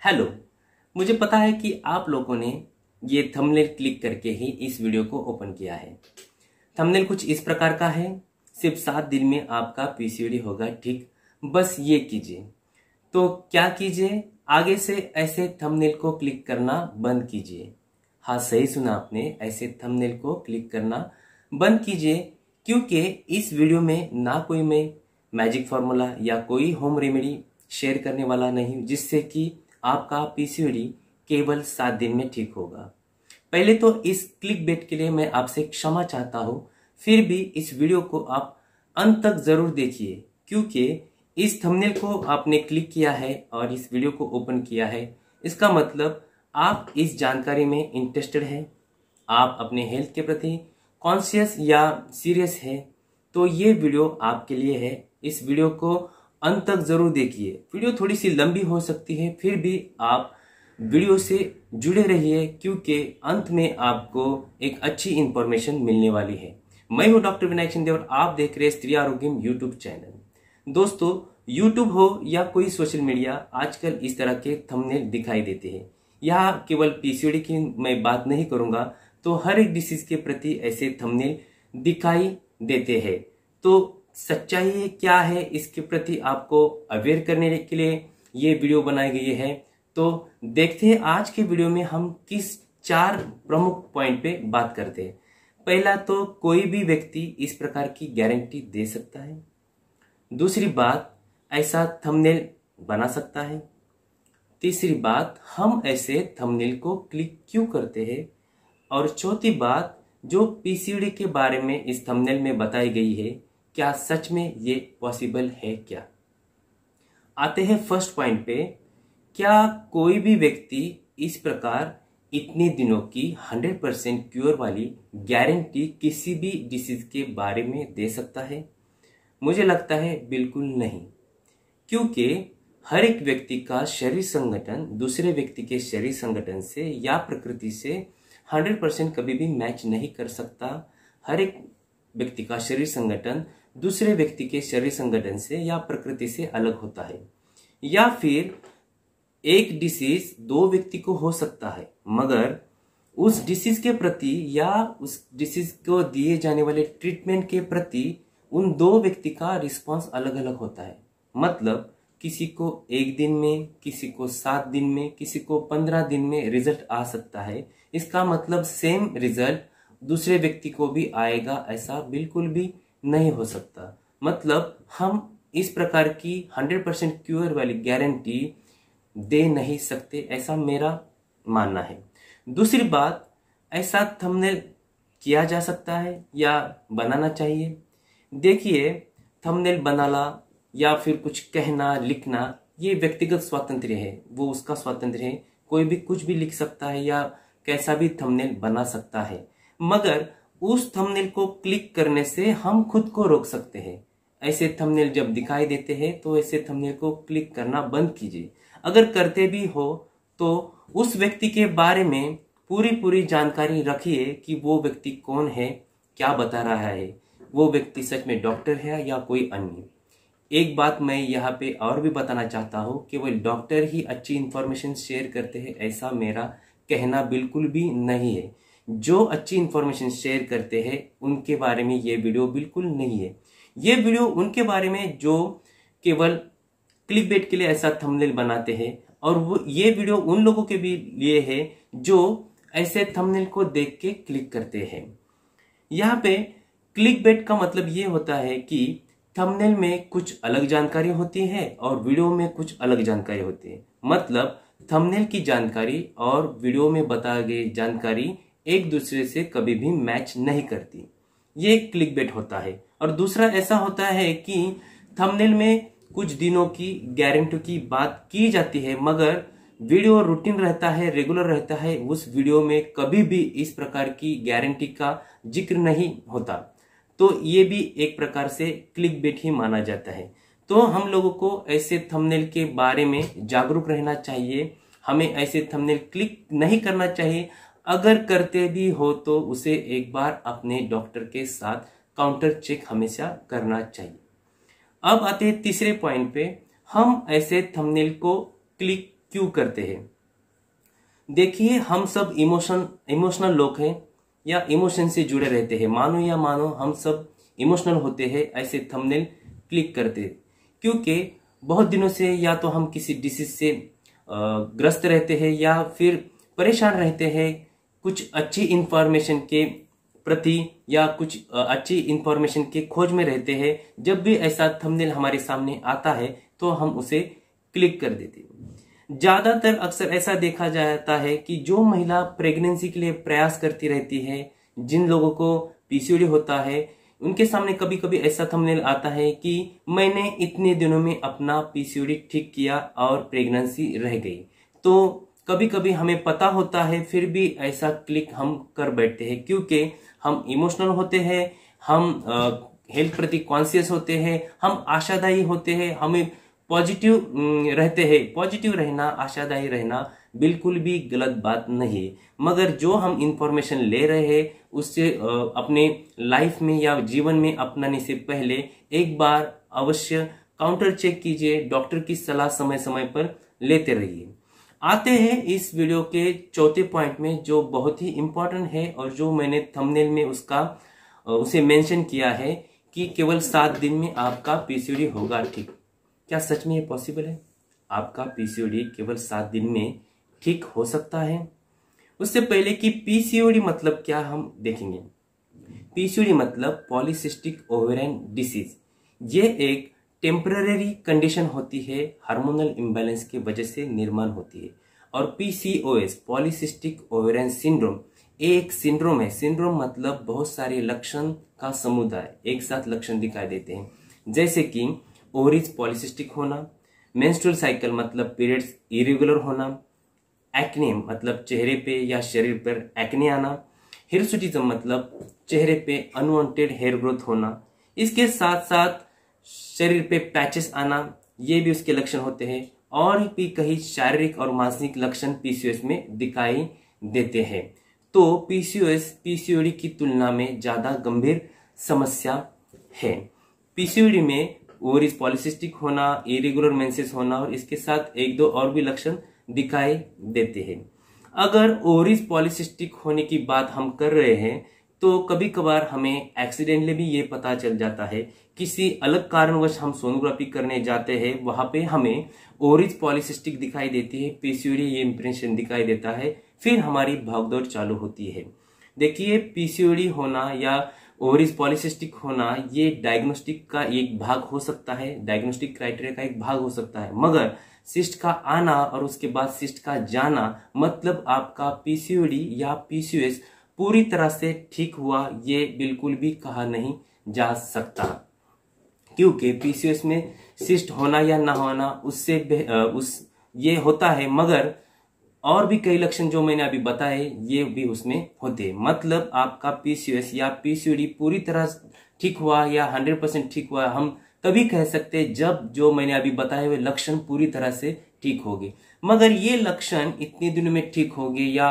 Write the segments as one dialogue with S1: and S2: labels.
S1: Hello. मुझे पता है कि आप लोगों ने ये थंबनेल क्लिक करके ही इस वीडियो को ओपन किया है। थंबनेल कुछ इस प्रकार का है, सिर्फ 7 दिन में आपका पीसीओडी होगा ठीक, बस ये कीजिए। तो क्या कीजिए, आगे से ऐसे थंबनेल को क्लिक करना बंद कीजिए। हाँ, सही सुना आपने, ऐसे थंबनेल को क्लिक करना बंद कीजिए, क्योंकि इस वीडियो में ना कोई मैं मैजिक फॉर्मूला या कोई होम रेमेडी शेयर करने वाला नहीं जिससे कि आपका पीसीओडी केवल 7 दिन में ठीक होगा। पहले तो इस क्लिक बेट के लिए मैं आपसे क्षमा चाहता हूं, फिर भी इस वीडियो को आप अंत तक जरूर देखिए, क्योंकि इस थंबनेल को आपने क्लिक किया है और इस वीडियो को ओपन किया है, इसका मतलब आप इस जानकारी में इंटरेस्टेड हैं, आप अपने हेल्थ के प्रति कॉन्शियस या सीरियस है, तो ये वीडियो आपके लिए है। इस वीडियो को अंत तक जरूर देखिए। वीडियो थोड़ी सी लंबी हो सकती है, फिर भी आप वीडियो से जुड़े रहिए, क्योंकि अंत में आपको एक अच्छी इंफॉर्मेशन मिलने वाली है। मैं हूं डॉक्टर विनायक शिंदे और आप देख रहे हैं स्त्री आरोग्यम यूट्यूब चैनल। दोस्तों, यूट्यूब हो या कोई सोशल मीडिया, आजकल इस तरह के थंबनेल दिखाई देते हैं। यहाँ केवल पीसीओडी की मैं बात नहीं करूंगा, तो हर एक डिसीज के प्रति ऐसे थंबनेल दिखाई देते हैं। तो सच्चाई क्या है, इसके प्रति आपको अवेयर करने के लिए ये वीडियो बनाई गई है। तो देखते हैं आज के वीडियो में हम किस 4 प्रमुख पॉइंट पे बात करते हैं। पहला तो कोई भी व्यक्ति इस प्रकार की गारंटी दे सकता है। दूसरी बात, ऐसा थंबनेल बना सकता है। तीसरी बात, हम ऐसे थंबनेल को क्लिक क्यों करते हैं। और चौथी बात, जो पीसीओडी के बारे में इस थंबनेल में बताई गई है, क्या सच में ये पॉसिबल है क्या। आते हैं फर्स्ट पॉइंट पे। क्या कोई भी व्यक्ति इस प्रकार इतने दिनों की 100% क्योर वाली गारंटी किसी भी डिसीज के बारे में दे सकता है? मुझे लगता है बिल्कुल नहीं, क्योंकि हर एक व्यक्ति का शरीर संगठन दूसरे व्यक्ति के शरीर संगठन से या प्रकृति से 100% कभी भी मैच नहीं कर सकता। हर एक व्यक्ति का शरीर संगठन दूसरे व्यक्ति के शरीर संगठन से या प्रकृति से अलग होता है। या फिर एक डिसीज 2 व्यक्ति को हो सकता है, मगर उस डिसीज के प्रति या उस डिसीज को दिए जाने वाले ट्रीटमेंट के प्रति उन 2 व्यक्ति का रिस्पांस अलग अलग होता है। मतलब किसी को 1 दिन में, किसी को 7 दिन में, किसी को 15 दिन में रिजल्ट आ सकता है। इसका मतलब सेम रिजल्ट दूसरे व्यक्ति को भी आएगा, ऐसा बिल्कुल भी नहीं हो सकता। मतलब हम इस प्रकार की 100% क्योर वाली गारंटी दे नहीं सकते, ऐसा मेरा मानना है। दूसरी बात, ऐसा थंबनेल किया जा सकता है या बनाना चाहिए। देखिए, थंबनेल बनाना या फिर कुछ कहना लिखना ये व्यक्तिगत स्वातंत्र्य है, वो उसका स्वातंत्र्य है। कोई भी कुछ भी लिख सकता है या कैसा भी थंबनेल बना सकता है, मगर उस थंबनेल को क्लिक करने से हम खुद को रोक सकते हैं। ऐसे थंबनेल जब दिखाई देते हैं तो ऐसे थंबनेल को क्लिक करना बंद कीजिए। अगर करते भी हो तो उस व्यक्ति के बारे में पूरी जानकारी रखिए कि वो व्यक्ति कौन है, क्या बता रहा है, वो व्यक्ति सच में डॉक्टर है या कोई अन्य। एक बात मैं यहाँ पे और भी बताना चाहता हूँ, केवल डॉक्टर ही अच्छी इंफॉर्मेशन शेयर करते हैं ऐसा मेरा कहना बिल्कुल भी नहीं है। जो अच्छी इंफॉर्मेशन शेयर करते हैं उनके बारे में ये वीडियो बिल्कुल नहीं है। ये वीडियो उनके बारे में जो केवल क्लिकबेट के लिए ऐसा थंबनेल बनाते हैं, और वो ये वीडियो उन लोगों के भी लिए है जो ऐसे थंबनेल को देख के क्लिक करते हैं। यहाँ पे क्लिकबेट का मतलब ये होता है कि थंबनेल में कुछ अलग जानकारी होती है और वीडियो में कुछ अलग जानकारी होती है। मतलब थंबनेल की जानकारी और वीडियो में बताई गई जानकारी एक दूसरे से कभी भी मैच नहीं करती, ये क्लिकबेट होता है। और दूसरा ऐसा होता है कि थंबनेल में कुछ दिनों की गारंटी की बात की जाती है, मगर वीडियो रूटीन रहता है, रेगुलर रहता है, उस वीडियो में कभी भी इस प्रकार की गारंटी का जिक्र नहीं होता। तो ये भी एक प्रकार से क्लिकबेट ही माना जाता है। तो हम लोगों को ऐसे थंबनेल के बारे में जागरूक रहना चाहिए। हमें ऐसे थंबनेल क्लिक नहीं करना चाहिए। अगर करते भी हो तो उसे एक बार अपने डॉक्टर के साथ काउंटर चेक हमेशा करना चाहिए। अब आते हैं तीसरे पॉइंट पे। हम ऐसे थंबनेल को क्लिक क्यों करते हैं? देखिए, हम सब इमोशनल लोग हैं या इमोशन से जुड़े रहते हैं। मानो या मानो हम सब इमोशनल होते हैं, ऐसे थंबनेल क्लिक करते हैं क्योंकि बहुत दिनों से या तो हम किसी डिसीज से ग्रस्त रहते हैं या फिर परेशान रहते हैं कुछ अच्छी इंफॉर्मेशन के प्रति या कुछ अच्छी इंफॉर्मेशन के खोज में रहते हैं। जब भी ऐसा थंबनेल हमारे सामने आता है तो हम उसे क्लिक कर देते हैं। ज्यादातर अक्सर ऐसा देखा जाता है कि जो महिला प्रेगनेंसी के लिए प्रयास करती रहती है, जिन लोगों को पीसीओडी होता है, उनके सामने कभी कभी ऐसा थंबनेल आता है कि मैंने इतने दिनों में अपना पीसीओडी ठीक किया और प्रेगनेंसी रह गई। तो कभी कभी हमें पता होता है फिर भी ऐसा क्लिक हम कर बैठते हैं क्योंकि हम इमोशनल होते हैं, हम हेल्थ प्रति कॉन्शियस होते हैं, हम आशादायी होते हैं, हमें पॉजिटिव रहते हैं। पॉजिटिव रहना, आशादायी रहना बिल्कुल भी गलत बात नहीं है, मगर जो हम इंफॉर्मेशन ले रहे हैं उससे अपने लाइफ में या जीवन में अपनाने से पहले एक बार अवश्य काउंटर चेक कीजिए, डॉक्टर की सलाह समय समय पर लेते रहिए। आते हैं इस वीडियो के चौथे पॉइंट में जो बहुत ही इंपॉर्टेंट है और जो मैंने थंबनेल में उसे मेंशन किया है कि केवल 7 दिन में आपका पीसीओडी होगा ठीक। क्या सच में ये पॉसिबल है? आपका पीसीओडी केवल 7 दिन में ठीक हो सकता है? उससे पहले कि पीसीओडी मतलब क्या हम देखेंगे। पीसीओडी मतलब पॉलीसिस्टिक ओवेरियन डिसीज। ये एक टेम्पररी कंडीशन होती है, हार्मोनल इम्बैलेंस की वजह से निर्माण होती है। और पीसीओएस पॉलीसिस्टिक ओवेरियन सिंड्रोम एक सिंड्रोम है। सिंड्रोम मतलब बहुत सारे लक्षण का समुदाय, एक साथ लक्षण दिखाई देते हैं, जैसे कि ओवरीज पॉलीसिस्टिक होना, मेंस्ट्रुअल साइकिल मतलब पीरियड्स इरेगुलर होना, एक्ने मतलब चेहरे पे या शरीर पर एक्ने आना, हिरसुटिज्म मतलब चेहरे पे अनवांटेड हेयर ग्रोथ होना, इसके साथ साथ शरीर पे पैचेस आना, ये भी उसके लक्षण होते हैं। और भी कई शारीरिक और मानसिक लक्षण पीसीओएस में दिखाई देते हैं। तो पीसीओएस पीसीओडी की तुलना में ज्यादा गंभीर समस्या है। पीसीओडी में ओवरीज पॉलीसिस्टिक होना, इरेगुलर मेंसेस होना और इसके साथ एक दो और भी लक्षण दिखाई देते हैं। अगर ओवरीज पॉलीसिस्टिक होने की बात हम कर रहे हैं तो कभी कभार हमें एक्सीडेंटली भी ये पता चल जाता है, किसी अलग कारणवश हम सोनोग्राफी करने जाते हैं, वहां पे हमें ओवरीज पॉलीसिस्टिक दिखाई देती है, पीसीओडी ये इंप्रेशन दिखाई देता है, फिर हमारी भागदौड़ चालू होती है। देखिए, पीसीओडी होना या ओवरीज पॉलीसिस्टिक होना ये डायग्नोस्टिक का एक भाग हो सकता है, डायग्नोस्टिक क्राइटेरिया का एक भाग हो सकता है, मगर सिस्ट का आना और उसके बाद सिस्ट का जाना मतलब आपका पीसीओडी या पीसीओएस पूरी तरह से ठीक हुआ, ये बिल्कुल भी कहा नहीं जा सकता। क्योंकि पीसीओएस में सिस्ट होना या ना होना ये होता है, मगर और भी कई लक्षण जो मैंने अभी बताए ये भी उसमें होते हैं। मतलब आपका पीसीओएस या पीसीओडी पूरी तरह ठीक हुआ या 100% ठीक हुआ हम तभी कह सकते हैं जब जो मैंने अभी बताए हुए लक्षण पूरी तरह से ठीक होंगे। मगर ये लक्षण इतने दिनों में ठीक होंगे या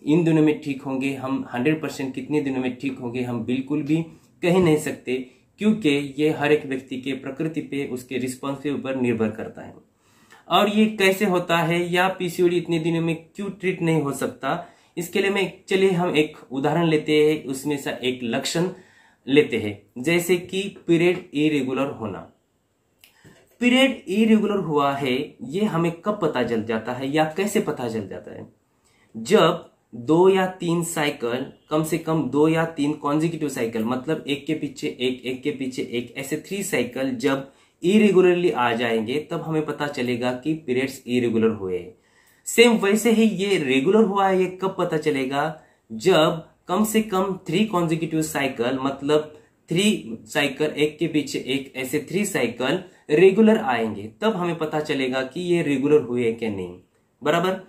S1: इन दिनों में ठीक होंगे, हम 100% कितने दिनों में ठीक होंगे हम बिल्कुल भी कह नहीं सकते, क्योंकि ये हर एक व्यक्ति के प्रकृति पे, उसके रिस्पॉन्स के ऊपर निर्भर करता है। और ये कैसे होता है या पीसीओडी इतने दिनों में क्यों ट्रीट नहीं हो सकता, इसके लिए चलिए हम एक उदाहरण लेते हैं, उसमें से एक लक्षण लेते हैं, जैसे कि पीरियड इरेगुलर होना। पीरियड इरेगुलर हुआ है ये हमें कब पता चल जाता है या कैसे पता चल जाता है? जब 2 या 3 साइकिल, कम से कम 2 या 3 कॉन्जिक्यूटिव साइकिल, मतलब एक के पीछे एक के पीछे एक, ऐसे 3 साइकिल जब इरेगुलरली आ जाएंगे तब हमें पता चलेगा कि पीरियड्स इरेगुलर हुए। सेम वैसे ही ये रेगुलर हुआ है, ये कब पता चलेगा? जब कम से कम 3 कॉन्जिक्यूटिव साइकिल, मतलब 3 साइकिल एक के पीछे एक, ऐसे 3 साइकिल रेगुलर आएंगे, तब हमें पता चलेगा कि ये रेगुलर हुए कि नहीं। बराबर।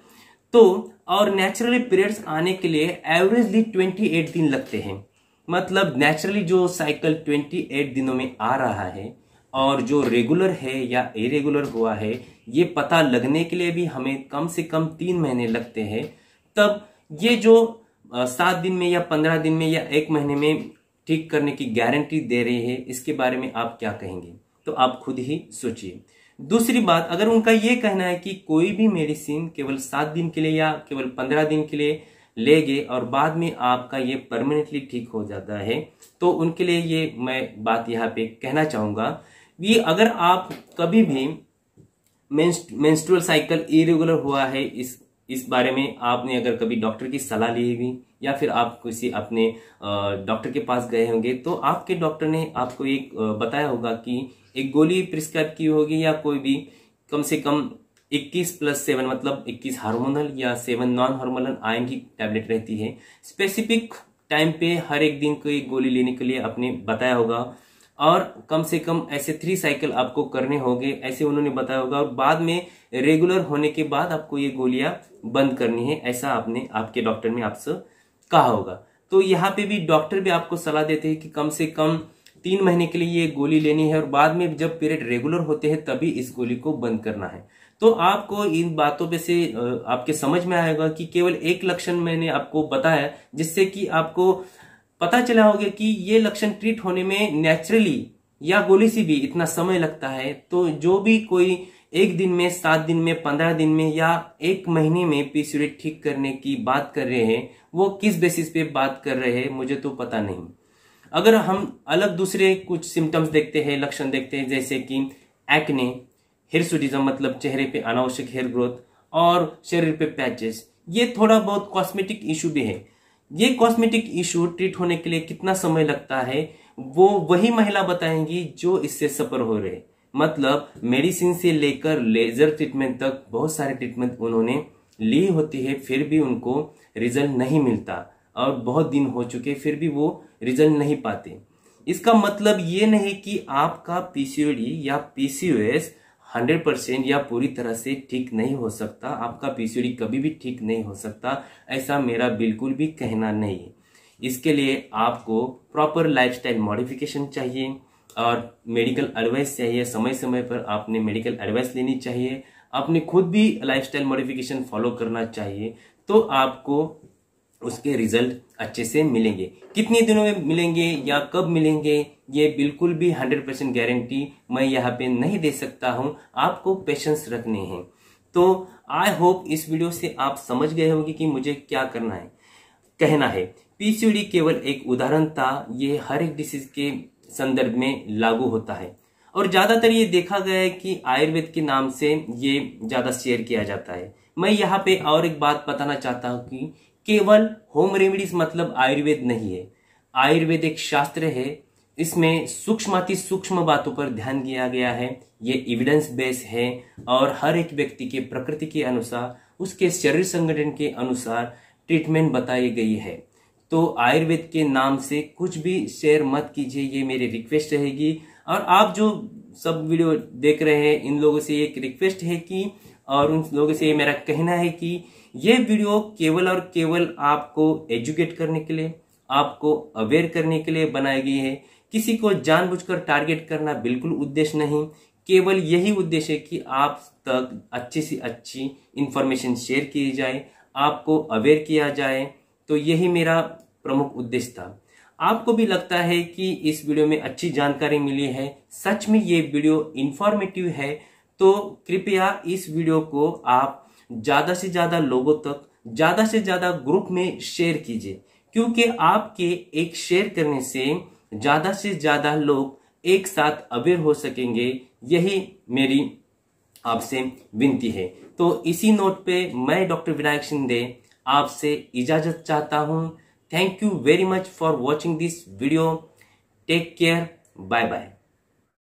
S1: तो और नेचुरली पीरियड्स आने के लिए एवरेजली 28 दिन लगते हैं। मतलब नेचुरली जो साइकिल 28 दिनों में आ रहा है और जो रेगुलर है या इरेगुलर हुआ है ये पता लगने के लिए भी हमें कम से कम 3 महीने लगते हैं। तब ये जो 7 दिन में या 15 दिन में या 1 महीने में ठीक करने की गारंटी दे रही है, इसके बारे में आप क्या कहेंगे? तो आप खुद ही सोचिए। दूसरी बात, अगर उनका ये कहना है कि कोई भी मेडिसिन केवल 7 दिन के लिए या केवल 15 दिन के लिए लेंगे और बाद में आपका ये परमानेंटली ठीक हो जाता है, तो उनके लिए ये मैं बात यहाँ पे कहना चाहूंगा कि अगर आप कभी भी मेंस्ट्रुअल साइकिल इरेगुलर हुआ है, इस बारे में आपने अगर कभी डॉक्टर की सलाह ली हुई या फिर आप किसी अपने डॉक्टर के पास गए होंगे, तो आपके डॉक्टर ने आपको एक बताया होगा कि एक गोली प्रिस्क्राइब की होगी या कोई भी कम से कम 21+7 मतलब 21 हार्मोनल या 7 नॉन हार्मोनल आयरन की टैबलेट रहती है। स्पेसिफिक टाइम पे हर एक दिन कोई गोली लेने के लिए आपने बताया होगा और कम से कम ऐसे 3 साइकिल आपको करने होंगे, ऐसे उन्होंने बताया होगा। और बाद में रेगुलर होने के बाद आपको ये गोलियां बंद करनी है, ऐसा आपने आपके डॉक्टर ने आपसे कहा होगा। तो यहाँ पे भी डॉक्टर भी आपको सलाह देते हैं कि कम से कम 3 महीने के लिए ये गोली लेनी है और बाद में जब पीरियड रेगुलर होते हैं तभी इस गोली को बंद करना है। तो आपको इन बातों पे से आपके समझ में आएगा कि केवल एक लक्षण मैंने आपको बताया जिससे कि आपको पता चला होगा कि ये लक्षण ट्रीट होने में नेचुरली या गोली से भी इतना समय लगता है। तो जो भी कोई 1 दिन में, 7 दिन में, 15 दिन में या 1 महीने में पीसीओडी ठीक करने की बात कर रहे हैं, वो किस बेसिस पे बात कर रहे हैं मुझे तो पता नहीं। अगर हम अलग दूसरे कुछ सिम्टम्स देखते हैं, लक्षण देखते हैं, जैसे कि एक्ने, हिरसुटिज्म मतलब चेहरे पे अनावश्यक हेयर ग्रोथ और शरीर पे पैचेस, ये थोड़ा बहुत कॉस्मेटिक इशू भी है। ये कॉस्मेटिक इशू ट्रीट होने के लिए कितना समय लगता है वो वही महिला बताएंगी जो इससे सफर हो रहे। मतलब मेडिसिन से लेकर लेजर ट्रीटमेंट तक बहुत सारे ट्रीटमेंट उन्होंने ली होती है, फिर भी उनको रिजल्ट नहीं मिलता और बहुत दिन हो चुके फिर भी वो रिजल्ट नहीं पाते। इसका मतलब ये नहीं कि आपका पीसीओडी या पीसीओएस 100% या पूरी तरह से ठीक नहीं हो सकता, आपका पीसीओडी कभी भी ठीक नहीं हो सकता, ऐसा मेरा बिल्कुल भी कहना नहीं है। इसके लिए आपको प्रॉपर लाइफस्टाइल मॉडिफिकेशन चाहिए और मेडिकल एडवाइस चाहिए। समय समय पर आपने मेडिकल एडवाइस लेनी चाहिए, आपने खुद भी लाइफस्टाइल मॉडिफिकेशन फॉलो करना चाहिए, तो आपको उसके रिजल्ट अच्छे से मिलेंगे। कितने दिनों में मिलेंगे या कब मिलेंगे ये बिल्कुल भी 100% गारंटी मैं यहाँ पे नहीं दे सकता हूँ, आपको पेशेंस रखने हैं। तो आई होप इस वीडियो से आप समझ गए होंगे कि मुझे क्या करना है, कहना है। पीसीओडी केवल एक उदाहरण था, ये हर एक डिसीज के संदर्भ में लागू होता है और ज्यादातर ये देखा गया है कि आयुर्वेद के नाम से ये ज्यादा शेयर किया जाता है। मैं यहाँ पे और एक बात बताना चाहता हूँ कि केवल होम रेमेडीज मतलब आयुर्वेद नहीं है। आयुर्वेद एक शास्त्र है, इसमें सूक्ष्माति सूक्ष्म बातों पर ध्यान दिया गया है। ये एविडेंस बेस है और हर एक व्यक्ति के प्रकृति के अनुसार, उसके शरीर संगठन के अनुसार ट्रीटमेंट बताई गई है। तो आयुर्वेद के नाम से कुछ भी शेयर मत कीजिए, ये मेरी रिक्वेस्ट रहेगी। और आप जो सब वीडियो देख रहे हैं इन लोगों से एक रिक्वेस्ट है कि, और उन लोगों से मेरा कहना है कि ये वीडियो केवल और केवल आपको एजुकेट करने के लिए, आपको अवेयर करने के लिए बनाई गई है। किसी को जानबूझकर टारगेट करना बिल्कुल उद्देश्य नहीं, केवल यही उद्देश्य है कि आप तक अच्छी से अच्छी इंफॉर्मेशन शेयर की जाए, आपको अवेयर किया जाए। तो यही मेरा प्रमुख उद्देश्य था। आपको भी लगता है कि इस वीडियो में अच्छी जानकारी मिली है, सच में ये वीडियो इंफॉर्मेटिव है, तो कृपया इस वीडियो को आप ज्यादा से ज्यादा लोगों तक, ज्यादा से ज्यादा ग्रुप में शेयर कीजिए, क्योंकि आपके एक शेयर करने से ज्यादा लोग एक साथ अवेयर हो सकेंगे। यही मेरी आपसे विनती है। तो इसी नोट पे मैं डॉक्टर विनायक शिंदे आपसे इजाजत चाहता हूं। Thank you very much for watching this video. Take care, bye bye.